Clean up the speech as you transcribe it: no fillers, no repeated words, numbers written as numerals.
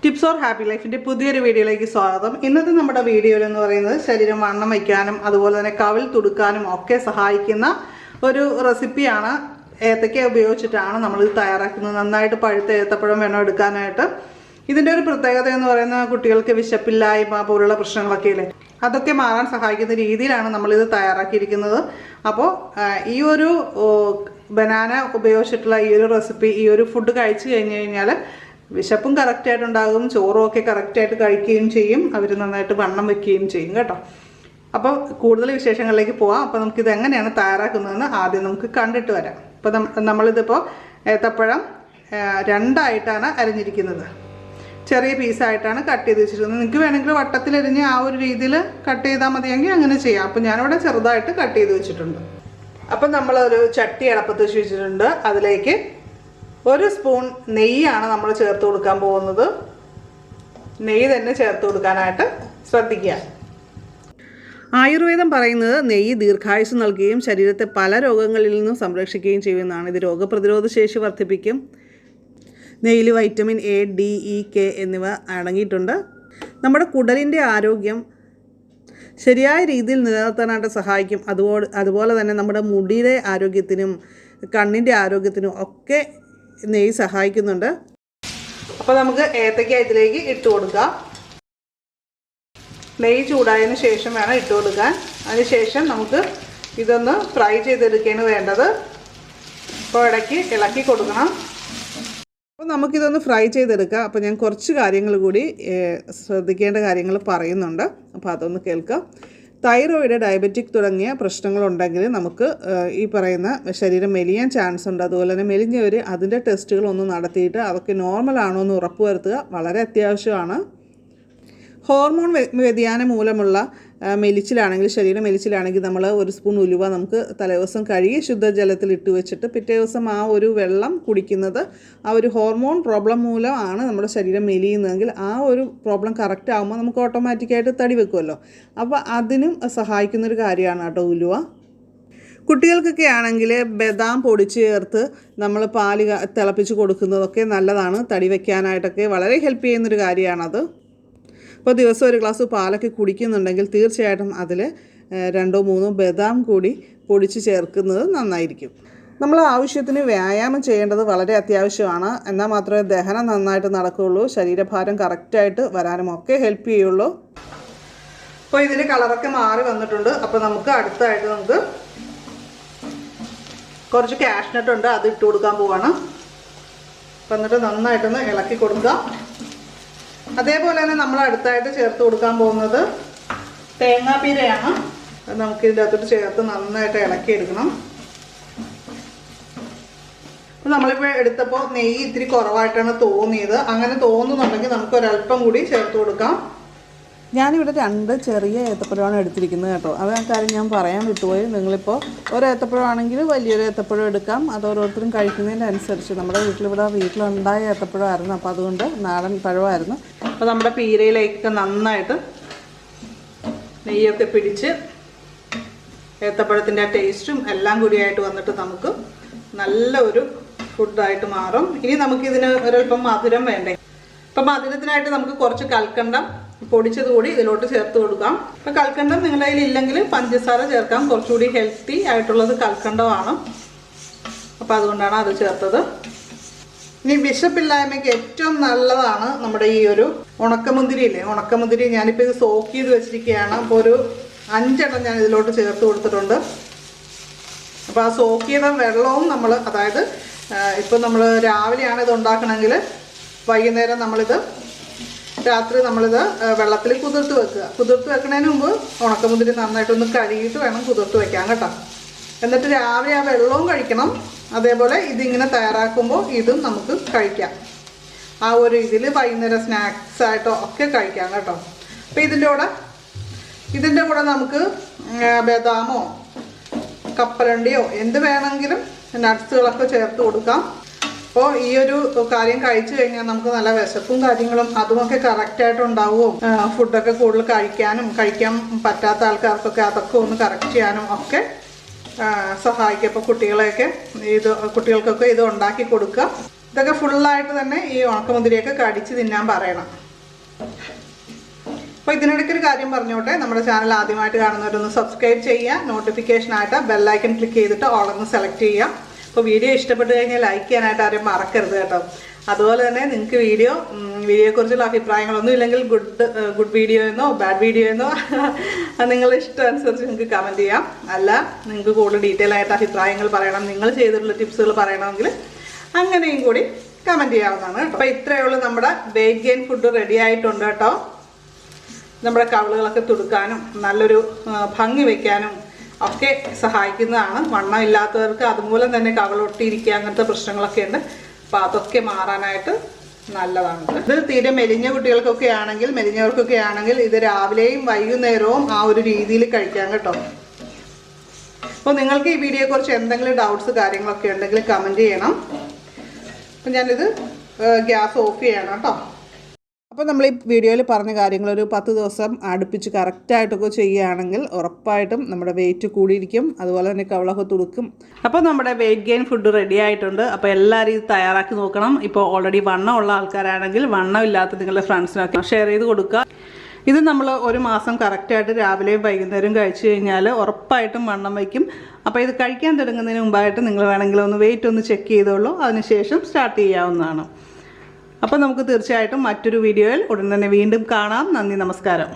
Tips or happy ലൈഫിൻ്റെ പുതിയൊരു വീഡിയോയിലേക്ക് സ്വാഗതം. ഇന്നത്തെ നമ്മുടെ വീഡിയോയിൽ എന്ന് പറയുന്നത് ശരീരം വണ്ണം വയ്ക്കാനും അതുപോലെ തന്നെ കവിൾ തുടുക്കാനും ഒക്കെ സഹായിക്കുന്ന ഒരു റെസിപ്പിയാണ്. ഏത്തക്ക ഉപയോഗിച്ചിട്ടാണ് നമ്മളിത് തയ്യാറാക്കുന്നത്. നന്നായിട്ട് പഴുത്ത ഏത്തപ്പഴം വേണം എടുക്കാനായിട്ട്. ഇതിൻ്റെ ഒരു പ്രത്യേകത എന്ന് പറയുന്നത് കുട്ടികൾക്ക് വിശപ്പില്ലായ്മ പോലുള്ള പ്രശ്നങ്ങളൊക്കെ ഇല്ലേ, അതൊക്കെ മാറാൻ സഹായിക്കുന്ന രീതിയിലാണ് നമ്മളിത് തയ്യാറാക്കിയിരിക്കുന്നത്. അപ്പോൾ ഈ ഒരു ബനാന ഉപയോഗിച്ചിട്ടുള്ള ഈ ഒരു റെസിപ്പി, ഈ ഒരു ഫുഡ് കഴിച്ചു കഴിഞ്ഞ് കഴിഞ്ഞാൽ വിശപ്പും കറക്റ്റായിട്ടുണ്ടാകും, ചോറും ഒക്കെ കറക്റ്റായിട്ട് കഴിക്കുകയും ചെയ്യും, അവർ നന്നായിട്ട് വണ്ണം വയ്ക്കുകയും ചെയ്യും കേട്ടോ. അപ്പോൾ കൂടുതൽ വിശേഷങ്ങളിലേക്ക് പോവാം. അപ്പോൾ നമുക്കിത് എങ്ങനെയാണ് തയ്യാറാക്കുന്നതെന്ന് ആദ്യം നമുക്ക് കണ്ടിട്ട് വരാം. അപ്പോൾ നമ്മളിതിപ്പോൾ ഏത്തപ്പഴം രണ്ടായിട്ടാണ് അരിഞ്ഞിരിക്കുന്നത്. ചെറിയ പീസായിട്ടാണ് കട്ട് ചെയ്ത് വെച്ചിരിക്കുന്നത്. നിങ്ങൾക്ക് വേണമെങ്കിൽ വട്ടത്തിലരിഞ്ഞ് ആ ഒരു രീതിയിൽ കട്ട് ചെയ്താൽ മതിയെങ്കിൽ അങ്ങനെ ചെയ്യാം. അപ്പോൾ ഞാനിവിടെ ചെറുതായിട്ട് കട്ട് ചെയ്ത് വെച്ചിട്ടുണ്ട്. അപ്പം നമ്മളൊരു ചട്ടി അടപ്പത്ത് വെച്ചിട്ടുണ്ട്. അതിലേക്ക് 1 സ്പൂൺ നെയ്യാണ് നമ്മൾ ചേർത്ത് കൊടുക്കാൻ പോകുന്നത്. നെയ്യ് തന്നെ ചേർത്ത് കൊടുക്കാനായിട്ട് ശ്രദ്ധിക്കുക. ആയുർവേദം പറയുന്നത് നെയ്യ് ദീർഘായുസ് നൽകുകയും ശരീരത്തെ പല രോഗങ്ങളിൽ നിന്നും സംരക്ഷിക്കുകയും ചെയ്യുന്നതാണ്. ഇത് രോഗപ്രതിരോധ ശേഷി വർദ്ധിപ്പിക്കും. നെയ്യിൽ vitamin A, D, E, K എന്നിവ അടങ്ങിയിട്ടുണ്ട്. നമ്മുടെ കുടലിൻ്റെ ആരോഗ്യം ശരിയായ രീതിയിൽ നിലനിർത്താനായിട്ട് സഹായിക്കും. അതുപോലെ തന്നെ നമ്മുടെ മുടിയുടെ ആരോഗ്യത്തിനും കണ്ണിൻ്റെ ആരോഗ്യത്തിനും ഒക്കെ നെയ്യ് സഹായിക്കുന്നുണ്ട്. അപ്പോൾ നമുക്ക് ഏത്തക്ക ഇതിലേക്ക് ഇട്ട് കൊടുക്കാം. നെയ്യ് ചൂടായതിന് ശേഷം വേണം ഇട്ട് കൊടുക്കാൻ. അതിനുശേഷം നമുക്ക് ഇതൊന്ന് ഫ്രൈ ചെയ്തെടുക്കുകയാണ് വേണ്ടത്. അപ്പോൾ ഇടയ്ക്ക് ഇളക്കി കൊടുക്കണം. അപ്പോൾ നമുക്കിതൊന്ന് ഫ്രൈ ചെയ്തെടുക്കാം. അപ്പോൾ ഞാൻ കുറച്ച് കാര്യങ്ങൾ കൂടി ശ്രദ്ധിക്കേണ്ട കാര്യങ്ങൾ പറയുന്നുണ്ട്. അപ്പോൾ അതൊന്ന് കേൾക്കാം. തൈറോയിഡ്, ഡയബറ്റിക് തുടങ്ങിയ പ്രശ്നങ്ങളുണ്ടെങ്കിൽ നമുക്ക് ഈ പറയുന്ന ശരീരം മെലിയാൻ ചാൻസ് ഉണ്ട്. അതുപോലെ തന്നെ മെലിഞ്ഞവർ അതിൻ്റെ ടെസ്റ്റുകളൊന്ന് നടത്തിയിട്ട് അതൊക്കെ നോർമലാണോ എന്ന് ഉറപ്പുവരുത്തുക വളരെ അത്യാവശ്യമാണ്. ഹോർമോൺ വ്യതിയാനം മൂലമുള്ള മെലിച്ചിലാണെങ്കിൽ, ശരീരം മെലിച്ചിലാണെങ്കിൽ നമ്മൾ 1 സ്പൂൺ ഉലുവ നമുക്ക് തലേദിവസം കഴുകി ശുദ്ധജലത്തിൽ ഇട്ട് വെച്ചിട്ട് പിറ്റേ ദിവസം ആ ഒരു വെള്ളം കുടിക്കുന്നത് ആ ഒരു ഹോർമോൺ പ്രോബ്ലം മൂലമാണ് നമ്മുടെ ശരീരം മെലിയുന്നതെങ്കിൽ ആ ഒരു പ്രോബ്ലം കറക്റ്റ് ആകുമ്പോൾ നമുക്ക് ഓട്ടോമാറ്റിക്കായിട്ട് തടി വെക്കുമല്ലോ. അപ്പോൾ അതിനും സഹായിക്കുന്നൊരു കാര്യമാണ് കേട്ടോ ഉലുവ. കുട്ടികൾക്കൊക്കെ ആണെങ്കിൽ ബദാം പൊടിച്ച് ചേർത്ത് നമ്മൾ പാല് തിളപ്പിച്ച് കൊടുക്കുന്നതൊക്കെ നല്ലതാണ്. തടി വയ്ക്കാനായിട്ടൊക്കെ വളരെ ഹെൽപ്പ് ചെയ്യുന്നൊരു കാര്യമാണത്. അപ്പോൾ ദിവസം 1 ഗ്ലാസ് പാലൊക്കെ കുടിക്കുന്നുണ്ടെങ്കിൽ തീർച്ചയായിട്ടും അതിൽ 2-3 ബദാം കൂടി പൊടിച്ച് ചേർക്കുന്നത് നന്നായിരിക്കും. നമ്മൾ ആവശ്യത്തിന് വ്യായാമം ചെയ്യേണ്ടത് വളരെ അത്യാവശ്യമാണ്. എന്നാൽ മാത്രമേ ദഹനം നന്നായിട്ട് നടക്കുകയുള്ളൂ, ശരീരഭാരം കറക്റ്റായിട്ട് വരാനും ഒക്കെ ഹെൽപ്പ് ചെയ്യുള്ളൂ. അപ്പോൾ ഇതിൻ്റെ കളറൊക്കെ മാറി വന്നിട്ടുണ്ട്. അപ്പോൾ നമുക്ക് അടുത്തായിട്ട് നമുക്ക് കുറച്ച് കാഷ്നട്ട് ഉണ്ട്, അത് ഇട്ട് കൊടുക്കാൻ പോവാണ്. അപ്പം എന്നിട്ട് നന്നായിട്ടൊന്ന് ഇളക്കി കൊടുക്കുക. അതേപോലെ തന്നെ നമ്മൾ അടുത്തായിട്ട് ചേർത്ത് കൊടുക്കാൻ പോകുന്നത് തേങ്ങാപ്പീരയാണ്. അത് നമുക്ക് ഇതിൻ്റെ അകത്തോട്ട് ചേർത്ത് നന്നായിട്ട് ഇളക്കിയെടുക്കണം. അപ്പോൾ നമ്മളിപ്പോൾ എടുത്തപ്പോൾ നെയ്യ് ഇത്തിരി കുറവായിട്ടാണ് തോന്നിയത്. അങ്ങനെ തോന്നുന്നുണ്ടെങ്കിൽ നമുക്ക് ഒരല്പം കൂടി ചേർത്ത് കൊടുക്കാം. ഞാനിവിടെ 2 ചെറിയ ഏത്തപ്പഴമാണ് എടുത്തിരിക്കുന്നത് കേട്ടോ. അത് കാര്യം ഞാൻ പറയാൻ വിട്ടുപോയി. നിങ്ങളിപ്പോൾ ഒരു ഏത്തപ്പഴമാണെങ്കിൽ വലിയൊരു ഏത്തപ്പഴം എടുക്കാം. അത് ഓരോരുത്തരും കഴിക്കുന്നതിൻ്റെ അനുസരിച്ച്. നമ്മുടെ വീട്ടിലുണ്ടായ ഏത്തപ്പഴമായിരുന്നു, അപ്പോൾ അതുകൊണ്ട് നാടൻ പഴമായിരുന്നു. അപ്പോൾ നമ്മുടെ പീരയിലേക്ക് നന്നായിട്ട് നെയ്യൊക്കെ പിടിച്ച് ഏത്തപ്പഴത്തിൻ്റെ ആ ടേസ്റ്റും എല്ലാം കൂടിയായിട്ട് വന്നിട്ട് നമുക്ക് നല്ല ഒരു ഫുഡായിട്ട് മാറും. ഇനി നമുക്കിതിന് ഒരല്പം മധുരം വേണ്ടേ. അപ്പം മധുരത്തിനായിട്ട് നമുക്ക് കുറച്ച് കൽക്കണ്ടം പൊടിച്ചത് കൂടി ഇതിലോട്ട് ചേർത്ത് കൊടുക്കാം. അപ്പോൾ കൽക്കണ്ടം നിങ്ങളുടെ കയ്യിൽ ഇല്ലെങ്കിൽ പഞ്ചസാര ചേർക്കാം. കുറച്ചുകൂടി ഹെൽത്തി ആയിട്ടുള്ളത് കൽക്കണ്ടമാണ്. അപ്പോൾ അതുകൊണ്ടാണ് അത് ചേർത്തത്. ഇനി വിശപ്പില്ലായ്മയ്ക്ക് ഏറ്റവും നല്ലതാണ് നമ്മുടെ ഈ ഒരു ഉണക്കമുന്തിരിയില്ലേ, ഉണക്കമുന്തിരി ഞാനിപ്പോൾ ഇത് സോക്ക് ചെയ്ത് വെച്ചിരിക്കുകയാണ്. അപ്പോൾ ഒരു 5 എണ്ണം ഞാൻ ഇതിലോട്ട് ചേർത്ത് കൊടുത്തിട്ടുണ്ട്. അപ്പോൾ ആ സോക്ക് ചെയ്ത വെള്ളവും നമ്മൾ, അതായത് ഇപ്പോൾ നമ്മൾ രാവിലെയാണ് ഇത് ഉണ്ടാക്കണമെങ്കിൽ വൈകുന്നേരം രാത്രി നമ്മളിത് വെള്ളത്തിൽ കുതിർത്ത് വെക്കുക. കുതിർത്ത് വെക്കുന്നതിന് മുമ്പ് ഉണക്കമുന്തിരി നന്നായിട്ടൊന്ന് കഴുകിയിട്ട് വേണം കുതിർത്ത് വെക്കാൻ കേട്ടോ. എന്നിട്ട് രാവിലെ ആ വെള്ളവും കഴിക്കണം. അതേപോലെ ഇതിങ്ങനെ തയ്യാറാക്കുമ്പോൾ ഇതും നമുക്ക് കഴിക്കാം. ആ ഒരു ഇതിൽ വൈകുന്നേരം സ്നാക്സായിട്ടോ ഒക്കെ കഴിക്കാം കേട്ടോ. അപ്പോൾ ഇതിൻ്റെ കൂടെ നമുക്ക് ബദാമോ കപ്പലണ്ടിയോ എന്ത് വേണമെങ്കിലും നട്ട്സുകളൊക്കെ ചേർത്ത് കൊടുക്കാം. അപ്പോൾ ഈ ഒരു കാര്യം കഴിച്ചു കഴിഞ്ഞാൽ നമുക്ക് നല്ല വിശപ്പും കാര്യങ്ങളും അതുമൊക്കെ കറക്റ്റായിട്ട് ഉണ്ടാവുമോ. ഫുഡൊക്കെ കൂടുതൽ കഴിക്കാൻ പറ്റാത്ത ആൾക്കാർക്കൊക്കെ അതൊക്കെ ഒന്ന് കറക്റ്റ് ചെയ്യാനും ഒക്കെ സഹായിക്കും. അപ്പോൾ കുട്ടികൾക്കൊക്കെ ഇത് ഉണ്ടാക്കി കൊടുക്കുക. ഇതൊക്കെ ഫുള്ളായിട്ട് തന്നെ ഈ ഉണക്കമുന്തിരിയൊക്കെ കടിച്ച് തിന്നാൻ പറയണം. അപ്പോൾ ഇതിനിടയ്ക്കൊരു കാര്യം പറഞ്ഞോട്ടെ, നമ്മുടെ ചാനൽ ആദ്യമായിട്ട് കാണുന്നവരൊന്ന് സബ്സ്ക്രൈബ് ചെയ്യുക, നോട്ടിഫിക്കേഷനായിട്ട് ബെല്ലൈക്കൺ ക്ലിക്ക് ചെയ്തിട്ട് ഓളൊന്ന് സെലക്ട് ചെയ്യുക. അപ്പോൾ വീഡിയോ ഇഷ്ടപ്പെട്ട് കഴിഞ്ഞാൽ ലൈക്ക് ചെയ്യാനായിട്ട് ആരും മറക്കരുത് കേട്ടോ. അതുപോലെ തന്നെ നിങ്ങൾക്ക് വീഡിയോയെക്കുറിച്ചുള്ള അഭിപ്രായങ്ങളൊന്നും ഇല്ലെങ്കിൽ ഗുഡ് വീഡിയോ എന്നോ ബാഡ് വീഡിയോ എന്നോ നിങ്ങളുടെ ഇഷ്ടം അനുസരിച്ച് നിങ്ങൾക്ക് കമൻറ്റ് ചെയ്യാം. അല്ല നിങ്ങൾക്ക് കൂടുതൽ ഡീറ്റെയിൽ ആയിട്ട് അഭിപ്രായങ്ങൾ പറയണം, നിങ്ങൾ ചെയ്തിട്ടുള്ള ടിപ്സുകൾ പറയണമെങ്കിൽ അങ്ങനെയും കൂടി കമൻറ്റ് ചെയ്യാവുന്നതാണ്. അപ്പോൾ ഇത്രയേ ഉള്ളൂ, നമ്മുടെ വെയിറ്റ് ഗെയിൻ ഫുഡ് റെഡി ആയിട്ടുണ്ട് കേട്ടോ. നമ്മുടെ കവിളുകളൊക്കെ തുടുക്കാനും നല്ലൊരു ഭംഗി വയ്ക്കാനും ഒക്കെ സഹായിക്കുന്നതാണ്. വണ്ണം ഇല്ലാത്തവർക്ക് അതുമൂലം തന്നെ കവിളൊട്ടിയിരിക്കുക അങ്ങനത്തെ പ്രശ്നങ്ങളൊക്കെ ഉണ്ട്. അപ്പോൾ അതൊക്കെ മാറാനായിട്ട് നല്ലതാണ്. ഇത് തീരെ മെലിഞ്ഞവർക്കൊക്കെ ആണെങ്കിൽ ഇത് രാവിലെയും വൈകുന്നേരവും ആ ഒരു രീതിയിൽ കഴിക്കാം കേട്ടോ. അപ്പോൾ നിങ്ങൾക്ക് ഈ വീഡിയോയെക്കുറിച്ച് എന്തെങ്കിലും ഡൗട്ട്സ് കാര്യങ്ങളൊക്കെ ഉണ്ടെങ്കിൽ കമൻറ്റ് ചെയ്യണം. അപ്പം ഞാനിത് ഗ്യാസ് ഓഫ് ചെയ്യണം കേട്ടോ. അപ്പോൾ നമ്മൾ ഈ വീഡിയോയിൽ പറഞ്ഞ കാര്യങ്ങൾ ഒരു 10 ദിവസം അടുപ്പിച്ച് കറക്റ്റായിട്ടൊക്കെ ചെയ്യുകയാണെങ്കിൽ ഉറപ്പായിട്ടും നമ്മുടെ വെയിറ്റ് കൂടിയിരിക്കും, അതുപോലെ തന്നെ കവിളൊക്കെ തുടുക്കും. അപ്പോൾ നമ്മുടെ വെയിറ്റ് ഗെയിൻ ഫുഡ് റെഡി ആയിട്ടുണ്ട്. അപ്പോൾ എല്ലാവരും ഇത് തയ്യാറാക്കി നോക്കണം. ഇപ്പോൾ ഓൾറെഡി വണ്ണമുള്ള ആൾക്കാരാണെങ്കിൽ വണ്ണമില്ലാത്ത നിങ്ങളുടെ ഫ്രണ്ട്സിനൊക്കെ ഷെയർ ചെയ്ത് കൊടുക്കുക. ഇത് നമ്മൾ ഒരു മാസം കറക്റ്റായിട്ട് രാവിലെയും വൈകുന്നേരവും കഴിച്ചു കഴിഞ്ഞാൽ ഉറപ്പായിട്ടും വണ്ണം വയ്ക്കും. അപ്പോൾ ഇത് കഴിക്കാൻ തുടങ്ങുന്നതിന് മുമ്പായിട്ട് നിങ്ങൾ വേണമെങ്കിൽ ഒന്ന് വെയിറ്റ് ഒന്ന് ചെക്ക് ചെയ്തോളൂ, അതിനുശേഷം സ്റ്റാർട്ട് ചെയ്യാവുന്നതാണ്. അപ്പോൾ നമുക്ക് തീർച്ചയായിട്ടും മറ്റൊരു വീഡിയോയിൽ ഉടൻ തന്നെ വീണ്ടും കാണാം. നന്ദി, നമസ്കാരം.